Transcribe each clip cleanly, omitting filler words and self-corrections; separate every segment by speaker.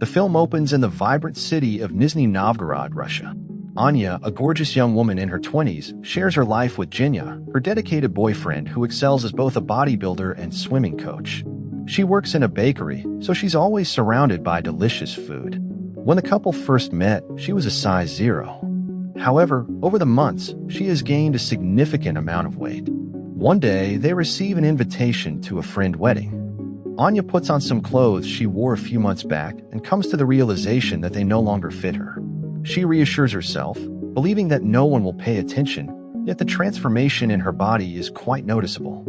Speaker 1: The film opens in the vibrant city of Nizhny Novgorod, Russia. Anya, a gorgeous young woman in her 20s, shares her life with Jinya, her dedicated boyfriend who excels as both a bodybuilder and swimming coach. She works in a bakery, so she's always surrounded by delicious food. When the couple first met, she was a size 0. However, over the months, she has gained a significant amount of weight. One day, they receive an invitation to a friend wedding. Anya puts on some clothes she wore a few months back and comes to the realization that they no longer fit her. She reassures herself, believing that no one will pay attention, yet the transformation in her body is quite noticeable.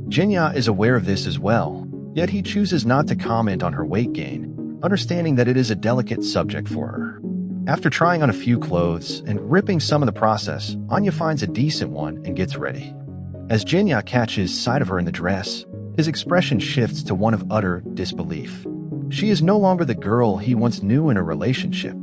Speaker 1: Jinya is aware of this as well, yet he chooses not to comment on her weight gain, understanding that it is a delicate subject for her. After trying on a few clothes and ripping some in the process, Anya finds a decent one and gets ready. As Jinya catches sight of her in the dress, his expression shifts to one of utter disbelief. She is no longer the girl he once knew in a relationship.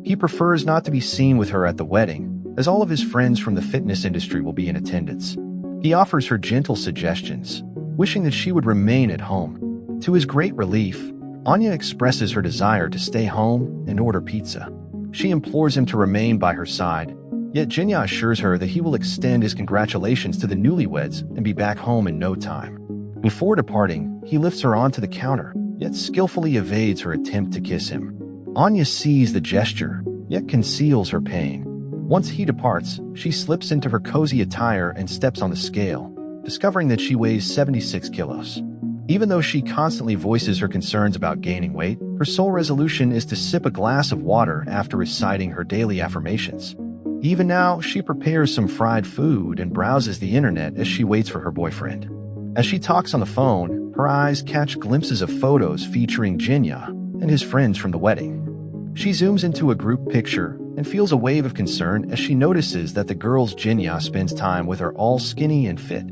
Speaker 1: He prefers not to be seen with her at the wedding, as all of his friends from the fitness industry will be in attendance. He offers her gentle suggestions, wishing that she would remain at home. To his great relief, Anya expresses her desire to stay home and order pizza. She implores him to remain by her side, yet Jinya assures her that he will extend his congratulations to the newlyweds and be back home in no time. Before departing, he lifts her onto the counter, yet skillfully evades her attempt to kiss him. Anya sees the gesture, yet conceals her pain. Once he departs, she slips into her cozy attire and steps on the scale, discovering that she weighs 76 kilos. Even though she constantly voices her concerns about gaining weight, her sole resolution is to sip a glass of water after reciting her daily affirmations. Even now, she prepares some fried food and browses the internet as she waits for her boyfriend. As she talks on the phone, her eyes catch glimpses of photos featuring Jinya and his friends from the wedding. She zooms into a group picture and feels a wave of concern as she notices that the girls Jinya spends time with are all skinny and fit.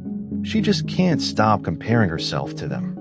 Speaker 1: She just can't stop comparing herself to them.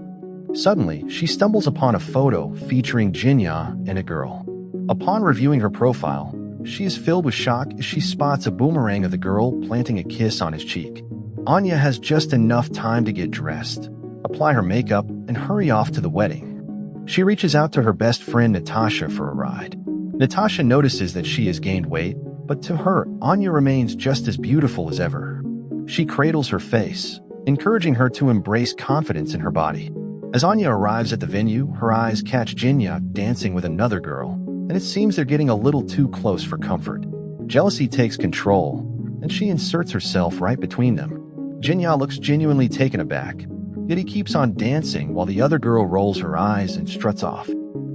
Speaker 1: Suddenly, she stumbles upon a photo featuring Jinya and a girl. Upon reviewing her profile, she is filled with shock as she spots a boomerang of the girl planting a kiss on his cheek. Anya has just enough time to get dressed, apply her makeup, and hurry off to the wedding. She reaches out to her best friend Natasha for a ride. Natasha notices that she has gained weight, but to her, Anya remains just as beautiful as ever. She cradles her face, encouraging her to embrace confidence in her body. As Anya arrives at the venue, her eyes catch Jinya dancing with another girl, and it seems they're getting a little too close for comfort. Jealousy takes control, and she inserts herself right between them. Jinya looks genuinely taken aback, yet he keeps on dancing while the other girl rolls her eyes and struts off.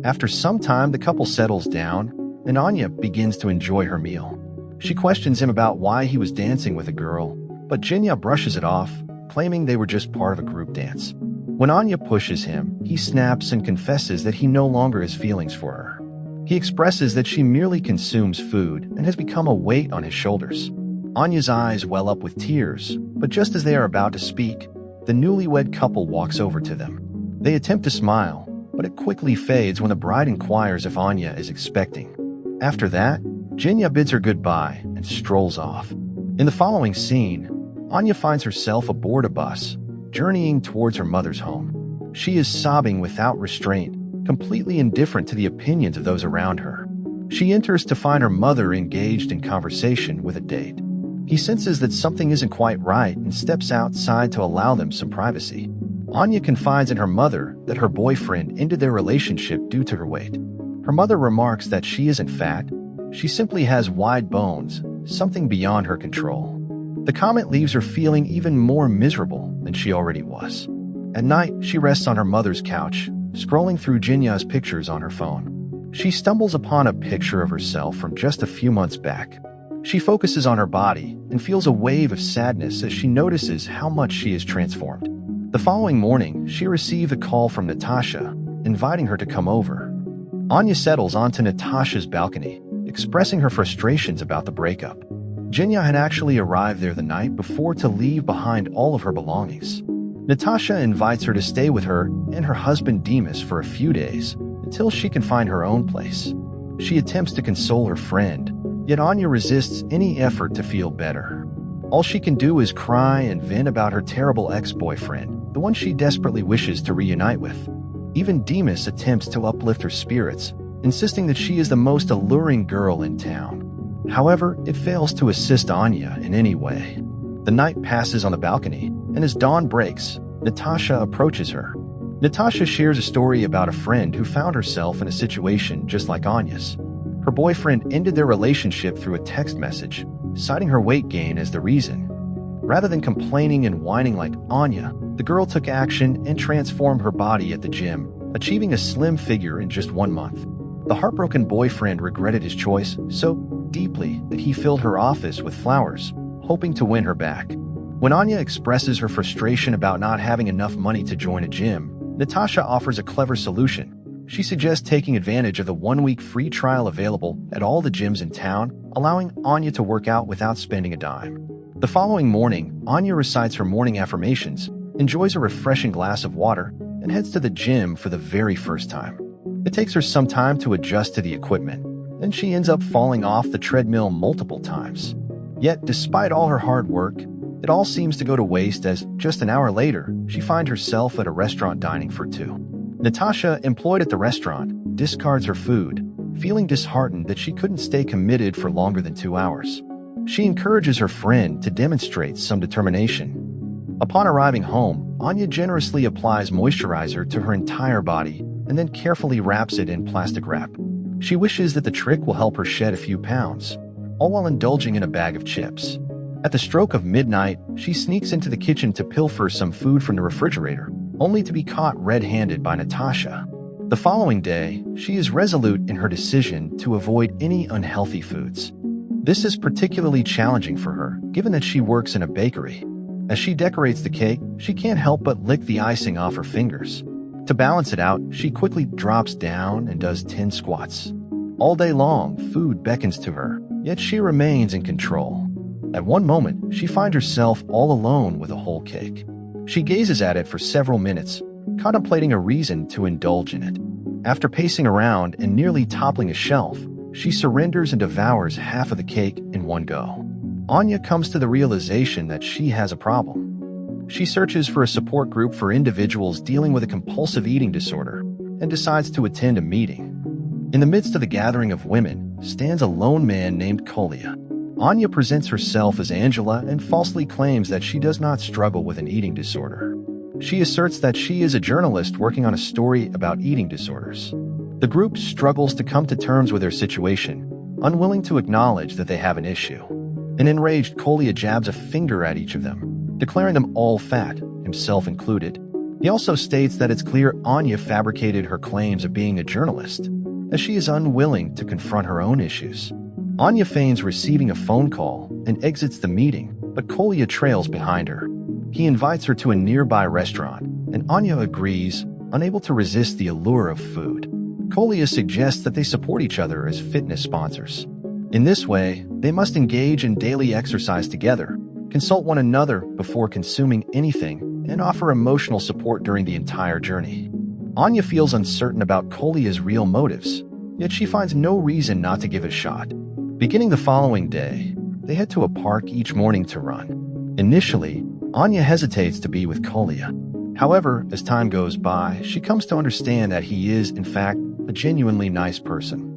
Speaker 1: After some time, the couple settles down, and Anya begins to enjoy her meal. She questions him about why he was dancing with a girl, but Jinya brushes it off, claiming they were just part of a group dance. When Anya pushes him, he snaps and confesses that he no longer has feelings for her. He expresses that she merely consumes food and has become a weight on his shoulders. Anya's eyes well up with tears, but just as they are about to speak, the newlywed couple walks over to them. They attempt to smile, but it quickly fades when the bride inquires if Anya is expecting. After that, Jinya bids her goodbye and strolls off. In the following scene, Anya finds herself aboard a bus, journeying towards her mother's home. She is sobbing without restraint, completely indifferent to the opinions of those around her. She enters to find her mother engaged in conversation with a date. He senses that something isn't quite right and steps outside to allow them some privacy. Anya confides in her mother that her boyfriend ended their relationship due to her weight. Her mother remarks that she isn't fat, she simply has wide bones, something beyond her control. The comment leaves her feeling even more miserable than she already was. At night, she rests on her mother's couch, scrolling through Jinya's pictures on her phone. She stumbles upon a picture of herself from just a few months back. She focuses on her body and feels a wave of sadness as she notices how much she is transformed. The following morning, she received a call from Natasha, inviting her to come over. Anya settles onto Natasha's balcony, expressing her frustrations about the breakup. Jinya had actually arrived there the night before to leave behind all of her belongings. Natasha invites her to stay with her and her husband Demas for a few days, until she can find her own place. She attempts to console her friend, yet Anya resists any effort to feel better. All she can do is cry and vent about her terrible ex-boyfriend, the one she desperately wishes to reunite with. Even Demas attempts to uplift her spirits, insisting that she is the most alluring girl in town. However, it fails to assist Anya in any way. The night passes on the balcony, and as dawn breaks, Natasha approaches her. Natasha shares a story about a friend who found herself in a situation just like Anya's. Her boyfriend ended their relationship through a text message, citing her weight gain as the reason. Rather than complaining and whining like Anya, the girl took action and transformed her body at the gym, achieving a slim figure in just 1 month. The heartbroken boyfriend regretted his choice so deeply that he filled her office with flowers, hoping to win her back. When Anya expresses her frustration about not having enough money to join a gym, Natasha offers a clever solution. She suggests taking advantage of the 1-week free trial available at all the gyms in town, allowing Anya to work out without spending a dime. The following morning, Anya recites her morning affirmations, enjoys a refreshing glass of water, and heads to the gym for the very first time. It takes her some time to adjust to the equipment, and she ends up falling off the treadmill multiple times. Yet, despite all her hard work, it all seems to go to waste as, just an hour later, she finds herself at a restaurant dining for two. Natasha, employed at the restaurant, discards her food, feeling disheartened that she couldn't stay committed for longer than 2 hours. She encourages her friend to demonstrate some determination. Upon arriving home, Anya generously applies moisturizer to her entire body and then carefully wraps it in plastic wrap. She wishes that the trick will help her shed a few pounds, all while indulging in a bag of chips. At the stroke of midnight, she sneaks into the kitchen to pilfer some food from the refrigerator, only to be caught red-handed by Natasha. The following day, she is resolute in her decision to avoid any unhealthy foods. This is particularly challenging for her, given that she works in a bakery. As she decorates the cake, she can't help but lick the icing off her fingers. To balance it out, she quickly drops down and does 10 squats. All day long, food beckons to her, yet she remains in control. At one moment, she finds herself all alone with a whole cake. She gazes at it for several minutes, contemplating a reason to indulge in it. After pacing around and nearly toppling a shelf, she surrenders and devours half of the cake in one go. Anya comes to the realization that she has a problem. She searches for a support group for individuals dealing with a compulsive eating disorder and decides to attend a meeting. In the midst of the gathering of women stands a lone man named Kolya. Anya presents herself as Angela and falsely claims that she does not struggle with an eating disorder. She asserts that she is a journalist working on a story about eating disorders. The group struggles to come to terms with their situation, unwilling to acknowledge that they have an issue. An enraged Kolya jabs a finger at each of them, declaring them all fat, himself included. He also states that it's clear Anya fabricated her claims of being a journalist, as she is unwilling to confront her own issues. Anya feigns receiving a phone call and exits the meeting, but Kolya trails behind her. He invites her to a nearby restaurant, and Anya agrees, unable to resist the allure of food. Kolya suggests that they support each other as fitness sponsors. In this way, they must engage in daily exercise together, consult one another before consuming anything, and offer emotional support during the entire journey. Anya feels uncertain about Kolya's real motives, yet she finds no reason not to give it a shot. Beginning the following day, they head to a park each morning to run. Initially, Anya hesitates to be with Kolya. However, as time goes by, she comes to understand that he is, in fact, a genuinely nice person.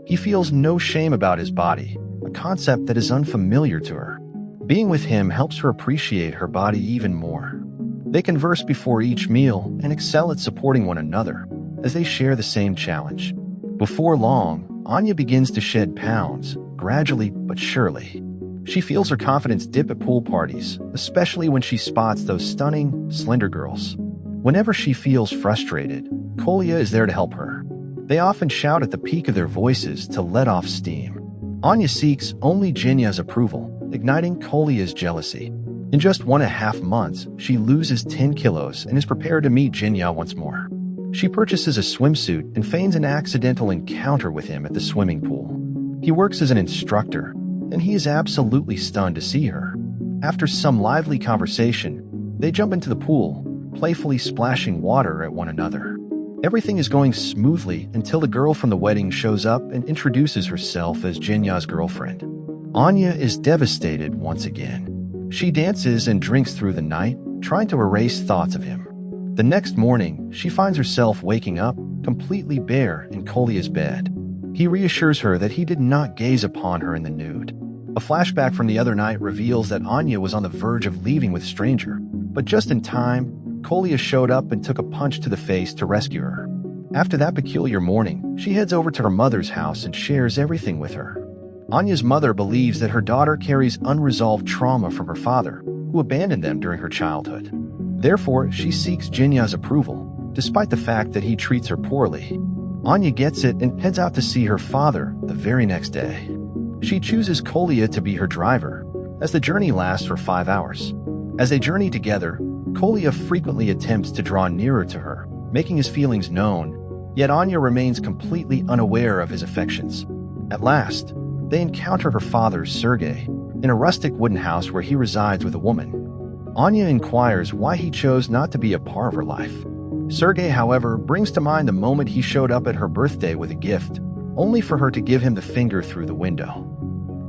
Speaker 1: He feels no shame about his body, a concept that is unfamiliar to her. Being with him helps her appreciate her body even more. They converse before each meal and excel at supporting one another as they share the same challenge. Before long, Anya begins to shed pounds, gradually but surely. She feels her confidence dip at pool parties, especially when she spots those stunning, slender girls. Whenever she feels frustrated, Kolya is there to help her. They often shout at the peak of their voices to let off steam. Anya seeks only Jinya's approval, igniting Kolya's jealousy. In just 1.5 months, she loses 10 kilos and is prepared to meet Jinya once more. She purchases a swimsuit and feigns an accidental encounter with him at the swimming pool. He works as an instructor, and he is absolutely stunned to see her. After some lively conversation, they jump into the pool, playfully splashing water at one another. Everything is going smoothly until the girl from the wedding shows up and introduces herself as Jinya's girlfriend. Anya is devastated once again. She dances and drinks through the night, trying to erase thoughts of him. The next morning, she finds herself waking up completely bare in Kolya's bed. He reassures her that he did not gaze upon her in the nude. A flashback from the other night reveals that Anya was on the verge of leaving with stranger, but just in time, Kolya showed up and took a punch to the face to rescue her. After that peculiar morning, she heads over to her mother's house and shares everything with her. Anya's mother believes that her daughter carries unresolved trauma from her father, who abandoned them during her childhood. Therefore, she seeks Jinya's approval, despite the fact that he treats her poorly. Anya gets it and heads out to see her father the very next day. She chooses Kolya to be her driver, as the journey lasts for 5 hours. As they journey together, Kolya frequently attempts to draw nearer to her, making his feelings known, yet Anya remains completely unaware of his affections. At last, they encounter her father, Sergei, in a rustic wooden house where he resides with a woman. Anya inquires why he chose not to be a part of her life. Sergei, however, brings to mind the moment he showed up at her birthday with a gift, only for her to give him the finger through the window.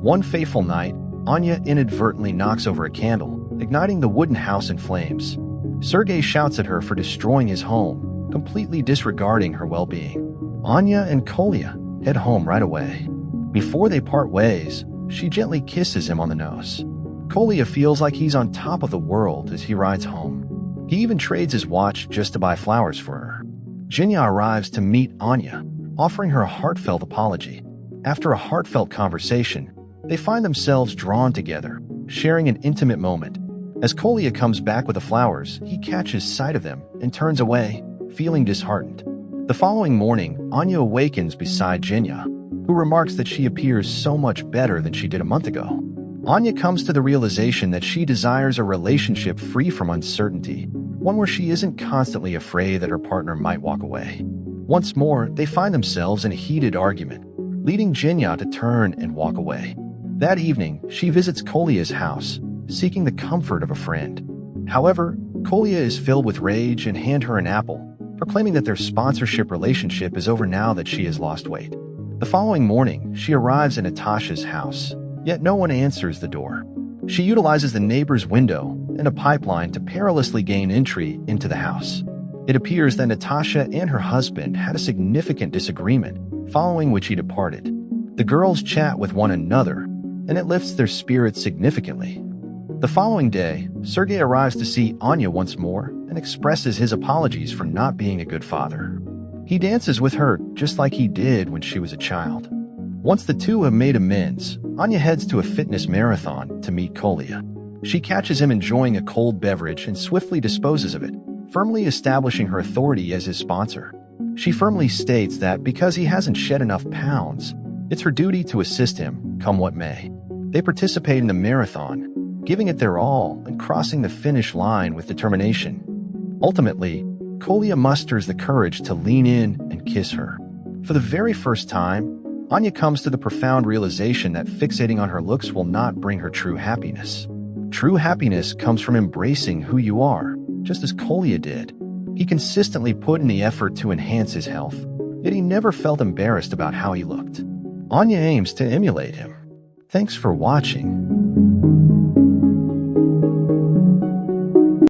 Speaker 1: One fateful night, Anya inadvertently knocks over a candle, igniting the wooden house in flames. Sergei shouts at her for destroying his home, completely disregarding her well-being. Anya and Kolya head home right away. Before they part ways, she gently kisses him on the nose. Kolya feels like he's on top of the world as he rides home. He even trades his watch just to buy flowers for her. Jinya arrives to meet Anya, offering her a heartfelt apology. After a heartfelt conversation, they find themselves drawn together, sharing an intimate moment. As Kolya comes back with the flowers, he catches sight of them and turns away, feeling disheartened. The following morning, Anya awakens beside Jinya, who remarks that she appears so much better than she did a month ago. Anya comes to the realization that she desires a relationship free from uncertainty, one where she isn't constantly afraid that her partner might walk away. Once more, they find themselves in a heated argument, leading Jinya to turn and walk away. That evening, she visits Kolya's house, seeking the comfort of a friend. However, Kolya is filled with rage and hands her an apple, proclaiming that their sponsorship relationship is over now that she has lost weight. The following morning, she arrives at Natasha's house, yet no one answers the door. She utilizes the neighbor's window and a pipeline to perilously gain entry into the house. It appears that Natasha and her husband had a significant disagreement, following which he departed. The girls chat with one another, and it lifts their spirits significantly. The following day, Sergei arrives to see Anya once more and expresses his apologies for not being a good father. He dances with her just like he did when she was a child. Once the two have made amends, Anya heads to a fitness marathon to meet Kolya. She catches him enjoying a cold beverage and swiftly disposes of it, firmly establishing her authority as his sponsor. She firmly states that because he hasn't shed enough pounds, it's her duty to assist him, come what may. They participate in the marathon, giving it their all and crossing the finish line with determination. Ultimately, Kolya musters the courage to lean in and kiss her. For the very first time, Anya comes to the profound realization that fixating on her looks will not bring her true happiness. True happiness comes from embracing who you are, just as Kolya did. He consistently put in the effort to enhance his health, yet he never felt embarrassed about how he looked. Anya aims to emulate him. Thanks for watching.